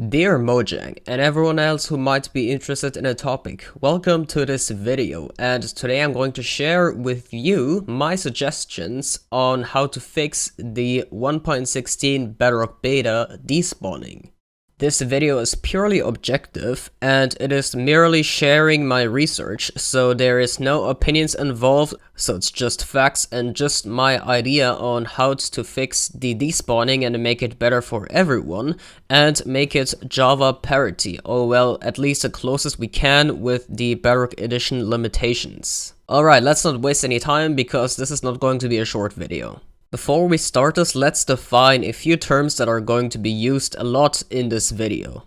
Dear Mojang and everyone else who might be interested in a topic, welcome to this video, and today I'm going to share with you my suggestions on how to fix the 1.16 bedrock beta despawning. This video is purely objective and it is merely sharing my research, so there is no opinions involved, so it's just facts and just my idea on how to fix the despawning and make it better for everyone and make it Java parity, or well, at least the closest we can with the Bedrock Edition limitations. Alright, let's not waste any time because this is not going to be a short video. Before we start this, let's define a few terms that are going to be used a lot in this video.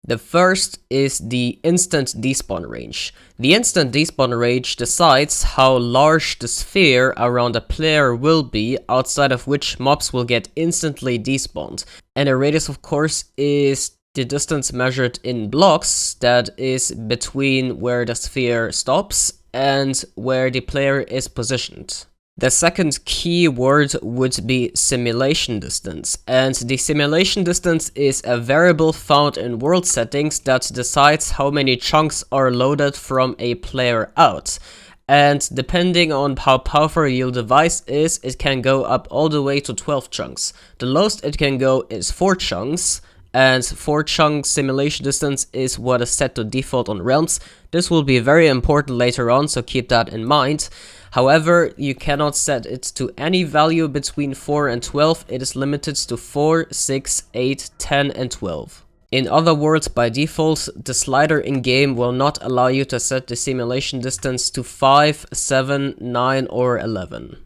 The first is the instant despawn range. The instant despawn range decides how large the sphere around a player will be, outside of which mobs will get instantly despawned. And the radius, of course, is the distance measured in blocks that is between where the sphere stops and where the player is positioned. The second key word would be simulation distance, and the simulation distance is a variable found in world settings that decides how many chunks are loaded from a player out. And depending on how powerful your device is, it can go up all the way to 12 chunks. The lowest it can go is 4 chunks, and 4 chunk simulation distance is what is set to default on realms. This will be very important later on, so keep that in mind. However, you cannot set it to any value between 4 and 12, it is limited to 4, 6, 8, 10 and 12. In other words, by default, the slider in-game will not allow you to set the simulation distance to 5, 7, 9 or 11.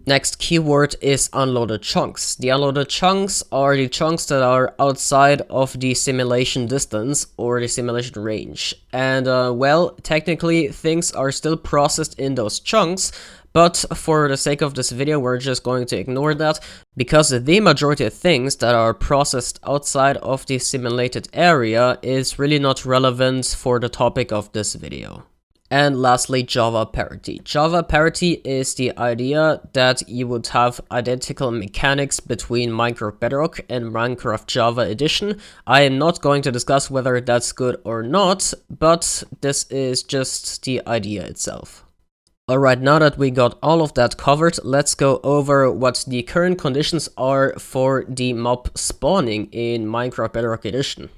Next keyword is unloaded chunks. The unloaded chunks are the chunks that are outside of the simulation distance or the simulation range. And well, technically things are still processed in those chunks, but for the sake of this video we're just going to ignore that, because the majority of things that are processed outside of the simulated area is really not relevant for the topic of this video. And lastly, Java parity. Java parity is the idea that you would have identical mechanics between Minecraft Bedrock and Minecraft Java Edition. I am not going to discuss whether that's good or not, but this is just the idea itself. Alright, now that we got all of that covered, let's go over what the current conditions are for the mob spawning in Minecraft Bedrock Edition.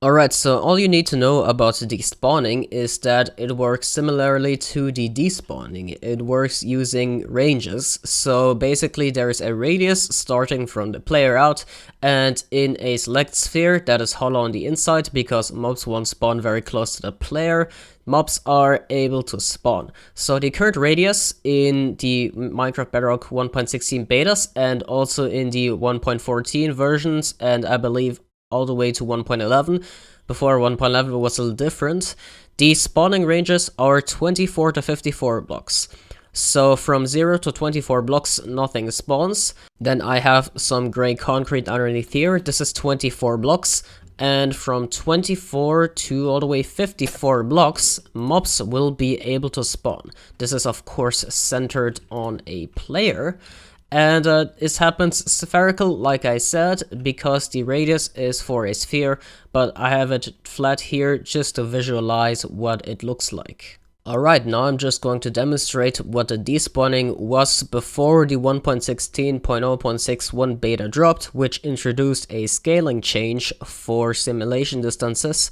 Alright, so all you need to know about the despawning is that it works similarly to the despawning. It works using ranges, so basically there is a radius starting from the player out, and in a select sphere that is hollow on the inside because mobs won't spawn very close to the player, mobs are able to spawn. So the current radius in the Minecraft Bedrock 1.16 betas and also in the 1.14 versions, and I believe all the way to 1.11. Before 1.11 was a little different. The spawning ranges are 24 to 54 blocks. So from 0 to 24 blocks, nothing spawns. Then I have some gray concrete underneath here. This is 24 blocks. And from 24 to all the way 54 blocks, mobs will be able to spawn. This is of course centered on a player. And this happens spherical, like I said, because the radius is for a sphere, but I have it flat here just to visualize what it looks like. Alright, now I'm just going to demonstrate what the despawning was before the 1.16.0.61 beta dropped, which introduced a scaling change for simulation distances.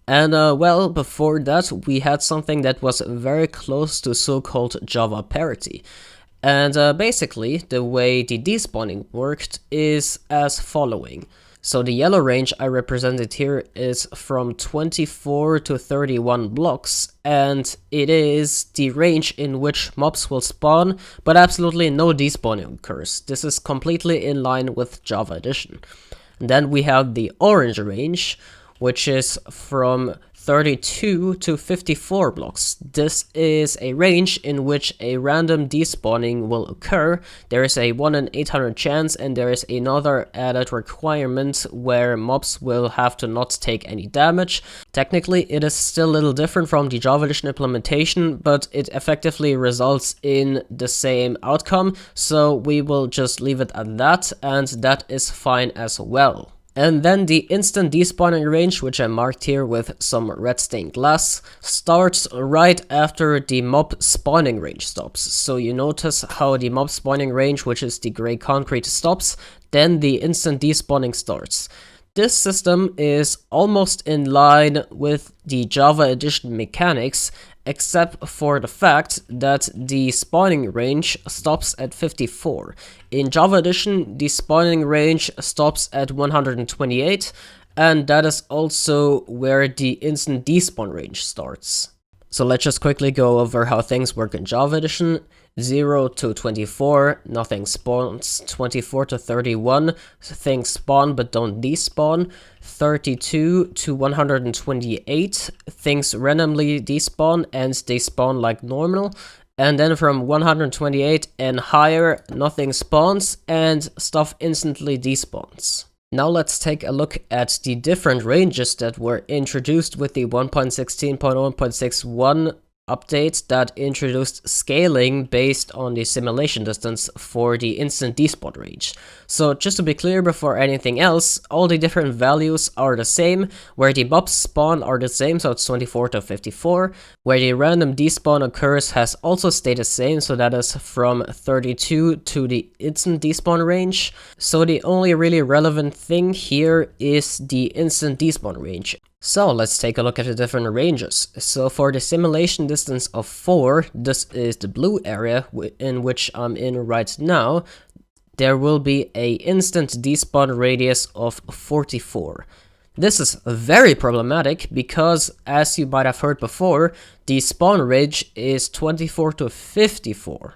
And well, before that we had something that was very close to so-called Java parity. And basically, the way the despawning worked is as following. So the yellow range I represented here is from 24 to 31 blocks, and it is the range in which mobs will spawn, but absolutely no despawning occurs. This is completely in line with Java Edition. And then we have the orange range, which is from 32 to 54 blocks. This is a range in which a random despawning will occur. There is a 1 in 800 chance, and there is another added requirement where mobs will have to not take any damage. Technically, it is still a little different from the Java Edition implementation, but it effectively results in the same outcome, so we will just leave it at that, and that is fine as well. And then the instant despawning range, which I marked here with some red stained glass, starts right after the mob spawning range stops. So you notice how the mob spawning range, which is the gray concrete, stops, then the instant despawning starts. This system is almost in line with the Java Edition mechanics, except for the fact that the spawning range stops at 54. In Java Edition, the spawning range stops at 128, and that is also where the instant despawn range starts. So let's just quickly go over how things work in Java Edition. 0 to 24, nothing spawns. 24 to 31, things spawn but don't despawn. 32 to 128, things randomly despawn and they spawn like normal. And then from 128 and higher, nothing spawns and stuff instantly despawns. Now let's take a look at the different ranges that were introduced with the 1.16.1.61 update that introduced scaling based on the simulation distance for the instant despawn range. So just to be clear before anything else, all the different values are the same, where the mobs spawn are the same, so it's 24 to 54, where the random despawn occurs has also stayed the same, so that is from 32 to the instant despawn range. So the only really relevant thing here is the instant despawn range. So let's take a look at the different ranges. So for the simulation distance of 4, this is the blue area in which I'm in right now, there will be a instant despawn radius of 44. This is very problematic because, as you might have heard before, the spawn range is 24 to 54.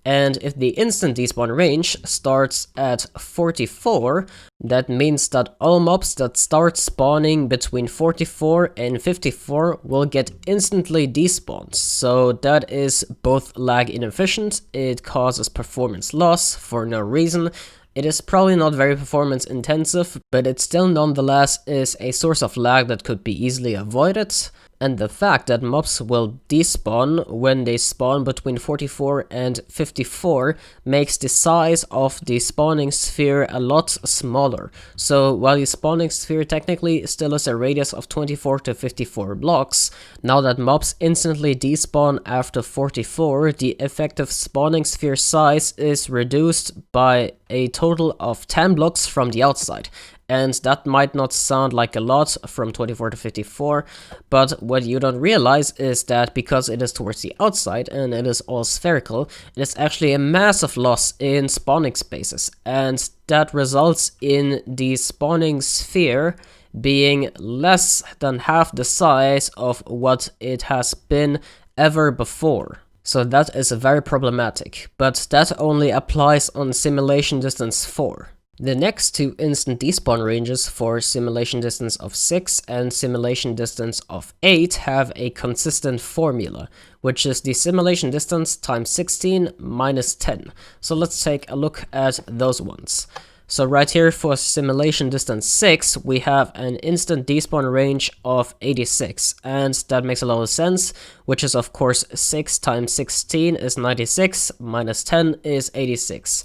And if the instant despawn range starts at 44, that means that all mobs that start spawning between 44 and 54 will get instantly despawned. So that is both lag inefficient, it causes performance loss for no reason. It is probably not very performance intensive, but it still nonetheless is a source of lag that could be easily avoided. And the fact that mobs will despawn when they spawn between 44 and 54 makes the size of the spawning sphere a lot smaller. So while the spawning sphere technically still has a radius of 24 to 54 blocks, now that mobs instantly despawn after 44, the effective spawning sphere size is reduced by a total of 10 blocks from the outside. And that might not sound like a lot from 24 to 54, but what you don't realize is that because it is towards the outside and it is all spherical, it is actually a massive loss in spawning spaces, and that results in the spawning sphere being less than half the size of what it has been ever before. So that is very problematic, but that only applies on simulation distance 4. The next two instant despawn ranges for simulation distance of 6 and simulation distance of 8 have a consistent formula, which is the simulation distance times 16 minus 10. So let's take a look at those ones. So right here for simulation distance 6, we have an instant despawn range of 86, and that makes a lot of sense, which is of course 6 times 16 is 96, minus 10 is 86.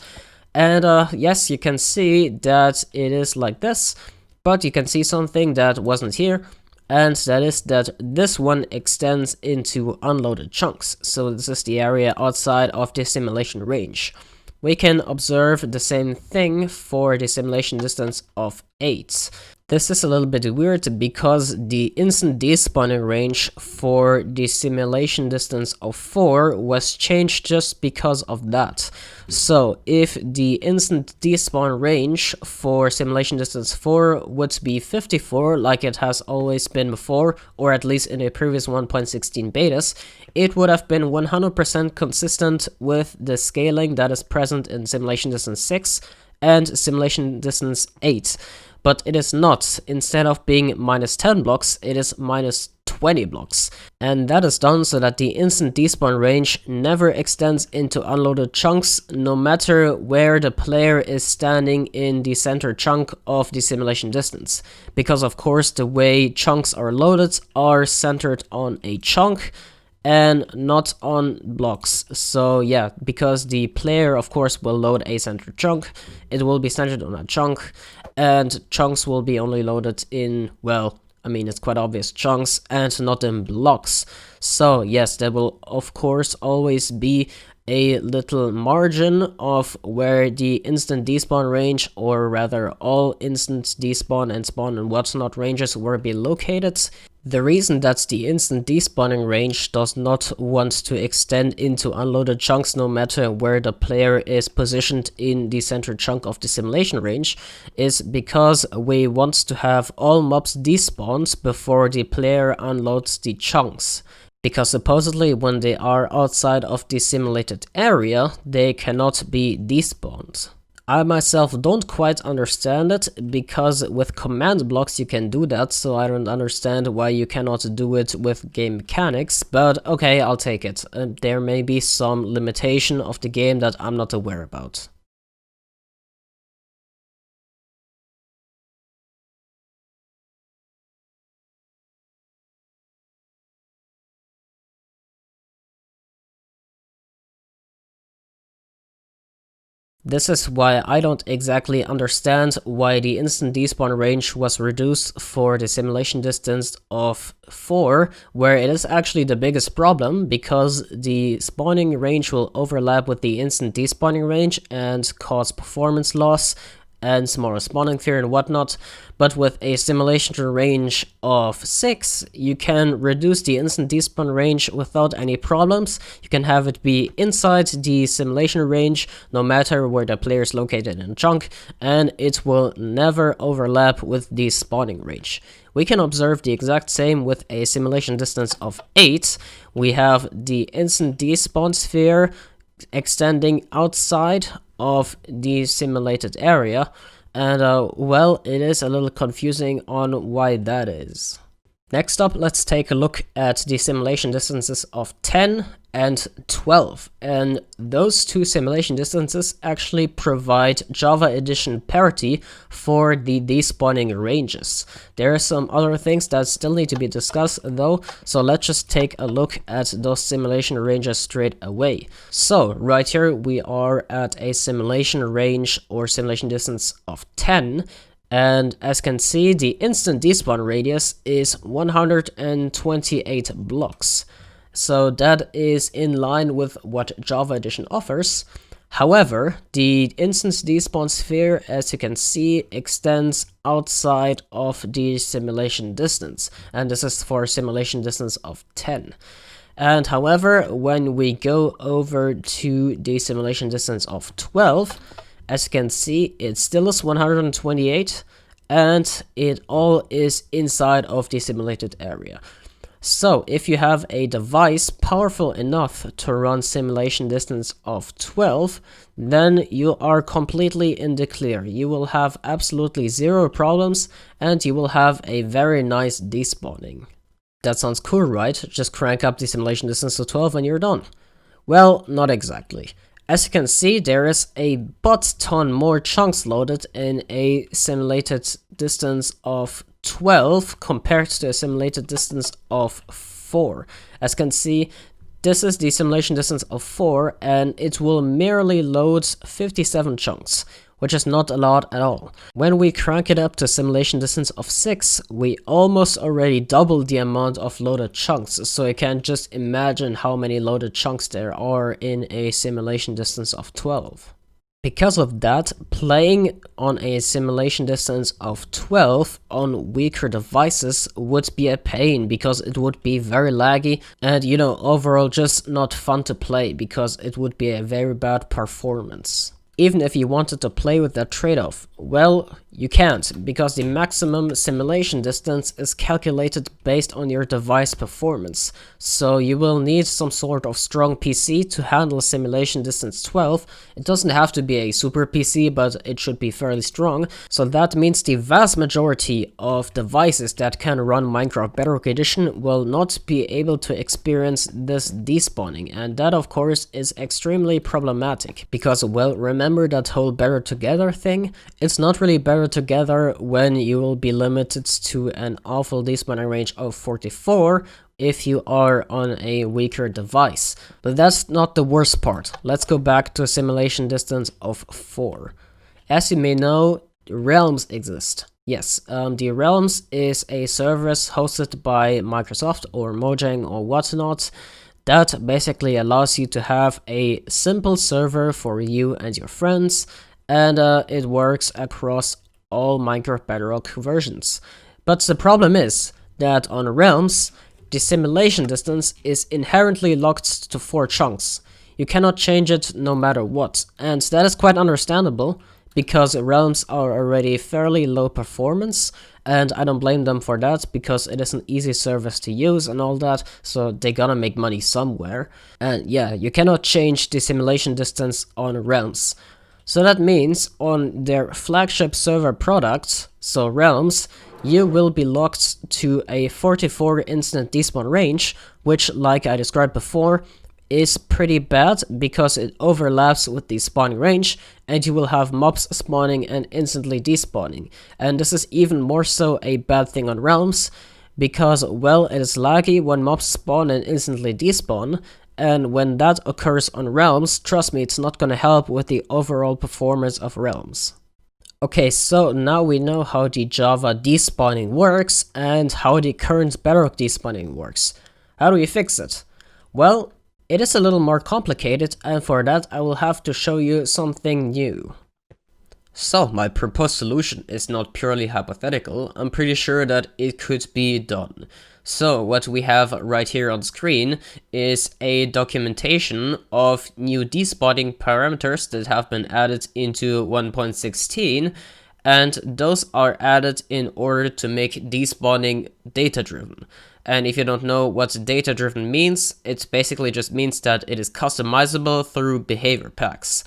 And yes, you can see that it is like this, but you can see something that wasn't here, and that is that this one extends into unloaded chunks. So this is the area outside of the simulation range. We can observe the same thing for the simulation distance of 8. This is a little bit weird because the instant despawning range for the simulation distance of 4 was changed just because of that. So if the instant despawn range for simulation distance 4 would be 54 like it has always been before, or at least in the previous 1.16 betas, it would have been 100% consistent with the scaling that is present in simulation distance 6 and simulation distance 8. But it is not. Instead of being minus 10 blocks, it is minus 20 blocks. And that is done so that the instant despawn range never extends into unloaded chunks, no matter where the player is standing in the center chunk of the simulation distance. Because of course the way chunks are loaded are centered on a chunk, and not on blocks. So yeah, because the player of course will load a centered chunk, it will be centered on a chunk, and chunks will be only loaded in, well, I mean, it's quite obvious, chunks and not in blocks. So yes, there will of course always be a little margin of where the instant despawn range, or rather all instant despawn and spawn and whatnot ranges, will be located. The reason that the instant despawning range does not want to extend into unloaded chunks no matter where the player is positioned in the center chunk of the simulation range is because we want to have all mobs despawned before the player unloads the chunks. Because supposedly when they are outside of the simulated area, they cannot be despawned. I myself don't quite understand it, because with command blocks you can do that, so I don't understand why you cannot do it with game mechanics, but okay, I'll take it. There may be some limitation of the game that I'm not aware about. This is why I don't exactly understand why the instant despawn range was reduced for the simulation distance of 4, where it is actually the biggest problem, because the spawning range will overlap with the instant despawning range and cause performance loss and smaller spawning fear and whatnot. But with a simulation range of 6, you can reduce the instant despawn range without any problems. You can have it be inside the simulation range no matter where the player is located in a chunk, and it will never overlap with the spawning range. We can observe the exact same with a simulation distance of 8. We have the instant despawn sphere extending outside of the simulated area, and well, it is a little confusing on why that is. Next up, let's take a look at the simulation distances of 10 and 12, and those two simulation distances actually provide Java Edition parity for the despawning ranges. There are some other things that still need to be discussed though, so let's just take a look at those simulation ranges straight away. So right here we are at a simulation range or simulation distance of 10, and as you can see, the instant despawn radius is 128 blocks. So that is in line with what Java Edition offers. However, the instant despawn sphere, as you can see, extends outside of the simulation distance, and this is for simulation distance of 10. And however, when we go over to the simulation distance of 12, as you can see, it still is 128, and it all is inside of the simulated area. So if you have a device powerful enough to run simulation distance of 12, then you are completely in the clear. You will have absolutely zero problems, and you will have a very nice despawning. That sounds cool, right? Just crank up the simulation distance to 12 and you're done. Well, not exactly. As you can see, there is a butt-ton more chunks loaded in a simulated distance of 12 compared to a simulated distance of 4. As you can see, this is the simulation distance of 4, and it will merely load 57 chunks, which is not a lot at all. When we crank it up to simulation distance of 6, we almost already double the amount of loaded chunks, so you can just imagine how many loaded chunks there are in a simulation distance of 12. Because of that, playing on a simulation distance of 12 on weaker devices would be a pain, because it would be very laggy and, you know, overall just not fun to play, because it would be a very bad performance. Even if you wanted to play with that trade-off, well, you can't, because the maximum simulation distance is calculated based on your device performance. So you will need some sort of strong PC to handle simulation distance 12. It doesn't have to be a super PC, but it should be fairly strong. So that means the vast majority of devices that can run Minecraft Bedrock Edition will not be able to experience this despawning, and that of course is extremely problematic, because, well, remember that whole better together thing? It's not really better better together when you will be limited to an awful despawning range of 44 if you are on a weaker device. But that's not the worst part. Let's go back to a simulation distance of 4. As you may know, realms exist. Yes, the realms is a service hosted by Microsoft or Mojang or whatnot that basically allows you to have a simple server for you and your friends, and it works across all Minecraft Bedrock versions. But the problem is that on realms, the simulation distance is inherently locked to 4 chunks. You cannot change it no matter what, and that is quite understandable because realms are already fairly low performance, and I don't blame them for that because it is an easy service to use and all that, so they gotta make money somewhere. And yeah, you cannot change the simulation distance on realms. So that means on their flagship server products, so realms, you will be locked to a 44 instant despawn range, which, like I described before, is pretty bad because it overlaps with the spawning range, and you will have mobs spawning and instantly despawning. And this is even more so a bad thing on realms because, well, it is laggy when mobs spawn and instantly despawn, and when that occurs on realms, trust me, it's not gonna help with the overall performance of realms. Okay, so now we know how the Java despawning works and how the current Bedrock despawning works. How do we fix it? Well, it is a little more complicated, and for that I will have to show you something new. So, my proposed solution is not purely hypothetical. I'm pretty sure that it could be done. So, what we have right here on screen is a documentation of new despawning parameters that have been added into 1.16, and those are added in order to make despawning data-driven. And if you don't know what data-driven means, it basically just means that it is customizable through behavior packs.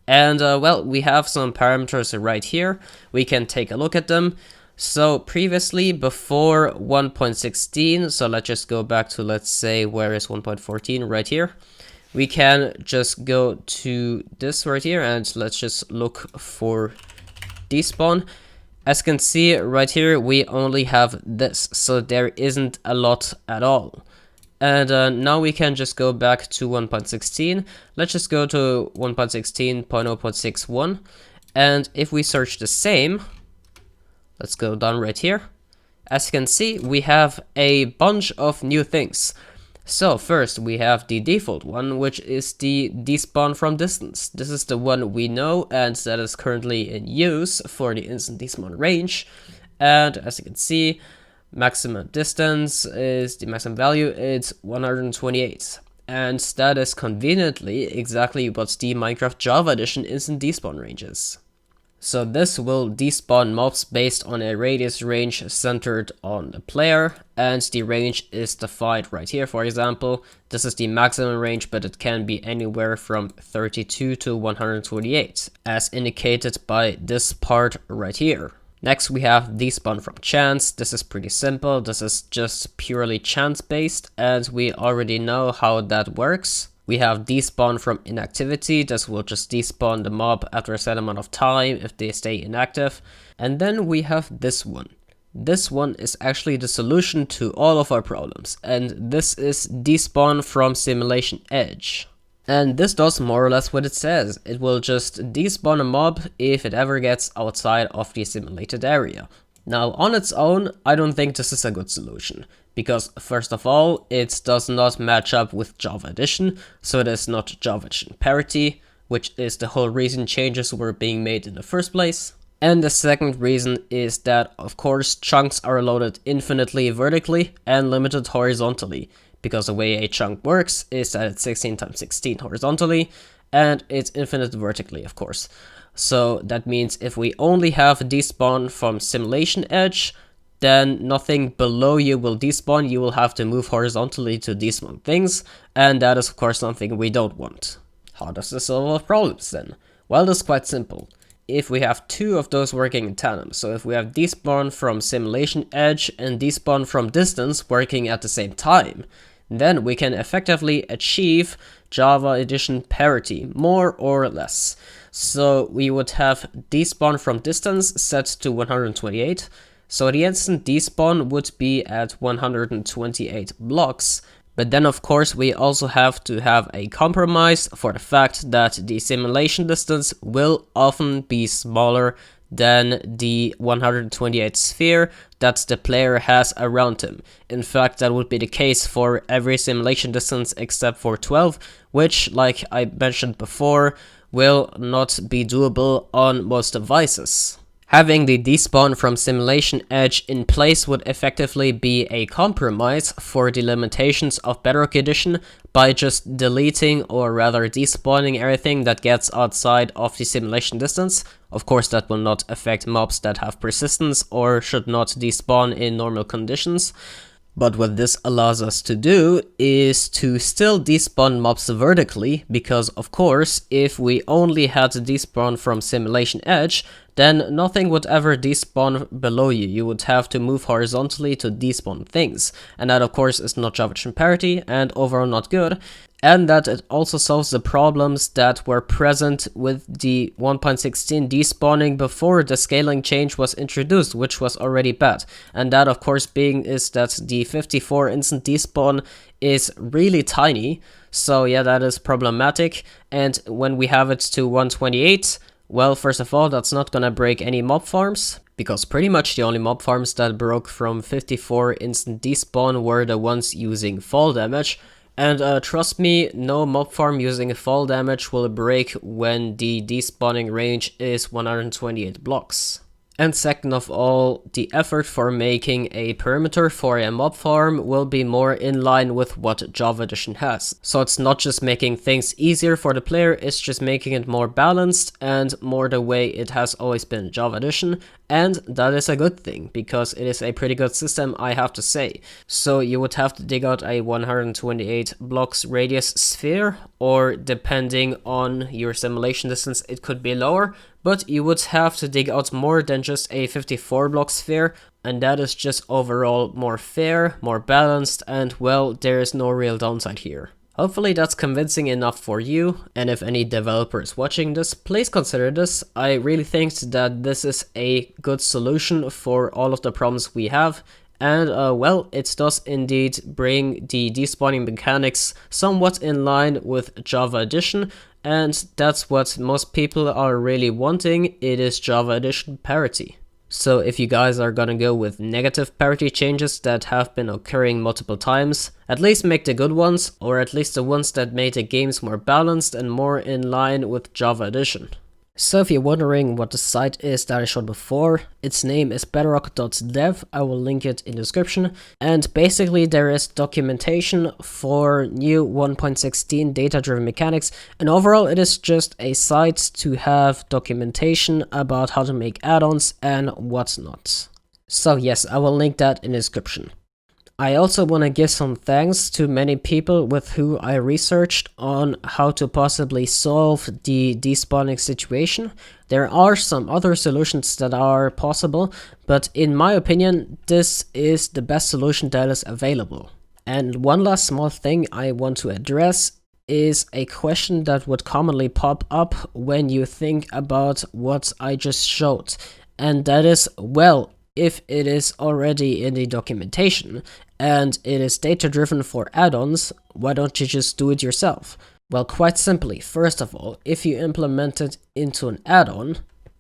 And well, we have some parameters right here. We can take a look at them. So previously, before 1.16, so let's just go back to, let's say, where is 1.14? Right here. We can just go to this right here, and let's just look for despawn. As you can see right here, we only have this, so there isn't a lot at all. And now we can just go back to 1.16. Let's just go to 1.16.0.61, and if we search the same, let's go down right here. As you can see, we have a bunch of new things. So first we have the default one, which is the despawn from distance. This is the one we know, and that is currently in use for the instant despawn range. And as you can see, maximum distance is the maximum value, it's 128. And that is conveniently exactly what the Minecraft Java Edition instant despawn range is. So this will despawn mobs based on a radius range centered on the player, and the range is defined right here. For example, this is the maximum range, but it can be anywhere from 32 to 128, as indicated by this part right here. Next we have despawn from chance. This is pretty simple. This is just purely chance based, and we already know how that works. We have despawn from inactivity. This will just despawn the mob after a set amount of time if they stay inactive. And then we have this one. This one is actually the solution to all of our problems, and this is despawn from simulation edge. And this does more or less what it says. It will just despawn a mob if it ever gets outside of the simulated area. Now, on its own, I don't think this is a good solution, because first of all, it does not match up with Java Edition, so it is not Java Edition parity, which is the whole reason changes were being made in the first place. And the second reason is that, of course, chunks are loaded infinitely vertically and limited horizontally, because the way a chunk works is that it's 16 times 16 horizontally, and it's infinite vertically, of course. So that means if we only have despawn from simulation edge, then nothing below you will despawn. You will have to move horizontally to despawn things, and that is of course something we don't want. How does this solve our problems then? Well, it's quite simple. If we have two of those working in tandem, so if we have despawn from simulation edge and despawn from distance working at the same time, then we can effectively achieve Java Edition parity, more or less. So we would have despawn from distance set to 128. So the instant despawn would be at 128 blocks. But then of course we also have to have a compromise for the fact that the simulation distance will often be smaller than the 128 sphere that the player has around him. In fact, that would be the case for every simulation distance except for 12, which, like I mentioned before, will not be doable on most devices. Having the despawn from simulation edge in place would effectively be a compromise for the limitations of Bedrock Edition by just deleting, or rather despawning, everything that gets outside of the simulation distance. Of course, that will not affect mobs that have persistence or should not despawn in normal conditions. But what this allows us to do is to still despawn mobs vertically, because of course, if we only had to despawn from simulation edge, then nothing would ever despawn below you. You would have to move horizontally to despawn things, and that of course is not Java Edition parity and overall not good. And that it also solves the problems that were present with the 1.16 despawning before the scaling change was introduced, which was already bad. And that of course being is that the 54 instant despawn is really tiny, so yeah, that is problematic. And when we have it to 128, well, first of all, that's not gonna break any mob farms, because pretty much the only mob farms that broke from 54 instant despawn were the ones using fall damage. And trust me, no mob farm using fall damage will break when the despawning range is 128 blocks. And second of all, the effort for making a perimeter for a mob farm will be more in line with what Java Edition has. So it's not just making things easier for the player, it's just making it more balanced and more the way it has always been in Java Edition. And that is a good thing, because it is a pretty good system, I have to say. So you would have to dig out a 128 blocks radius sphere, or depending on your simulation distance, it could be lower. But you would have to dig out more than just a 54 block sphere, and that is just overall more fair, more balanced, and well, there is no real downside here. Hopefully that's convincing enough for you, and if any developer is watching this, please consider this. I really think that this is a good solution for all of the problems we have. And well, it does indeed bring the despawning mechanics somewhat in line with Java Edition, and that's what most people are really wanting. It is Java Edition parity. So if you guys are gonna go with negative parity changes that have been occurring multiple times, at least make the good ones, or at least the ones that made the games more balanced and more in line with Java Edition. So if you're wondering what the site is that I showed before, its name is bedrock.dev, I will link it in the description, and basically there is documentation for new 1.16 data-driven mechanics, and overall it is just a site to have documentation about how to make add-ons and whatnot. So yes, I will link that in the description. I also want to give some thanks to many people with who I researched on how to possibly solve the despawning situation. There are some other solutions that are possible, but in my opinion, this is the best solution that is available. And one last small thing I want to address is a question that would commonly pop up when you think about what I just showed. And that is, well, if it is already in the documentation and it is data driven for add-ons, why don't you just do it yourself? Well, quite simply, first of all, if you implement it into an add-on,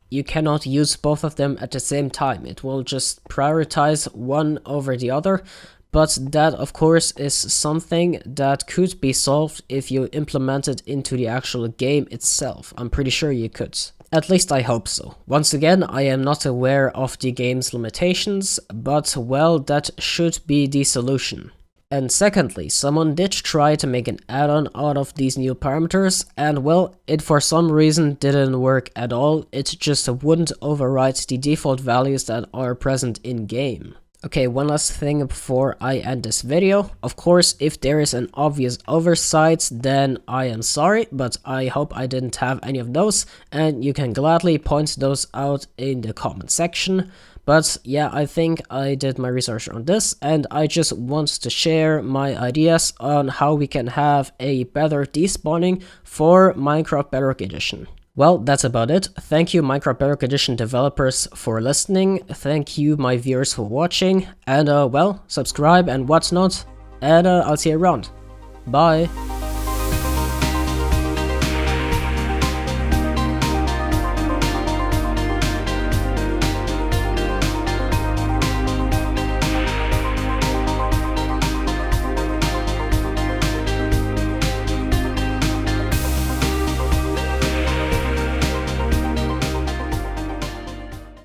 you cannot use both of them at the same time. It will just prioritize one over the other, but that of course is something that could be solved if you implement it into the actual game itself. I'm pretty sure you could. At least I hope so. Once again, I am not aware of the game's limitations, but well, that should be the solution. And secondly, someone did try to make an add-on out of these new parameters, and well, it for some reason didn't work at all. It just wouldn't overwrite the default values that are present in game. Okay, one last thing before I end this video. Of course, if there is an obvious oversight, then I am sorry, but I hope I didn't have any of those, and you can gladly point those out in the comment section. But yeah, I think I did my research on this, and I just want to share my ideas on how we can have a better despawning for Minecraft Bedrock Edition. Well, that's about it. Thank you, Minecraft Bedrock Edition developers, for listening. Thank you, my viewers, for watching. And well, subscribe and whatnot. And I'll see you around. Bye.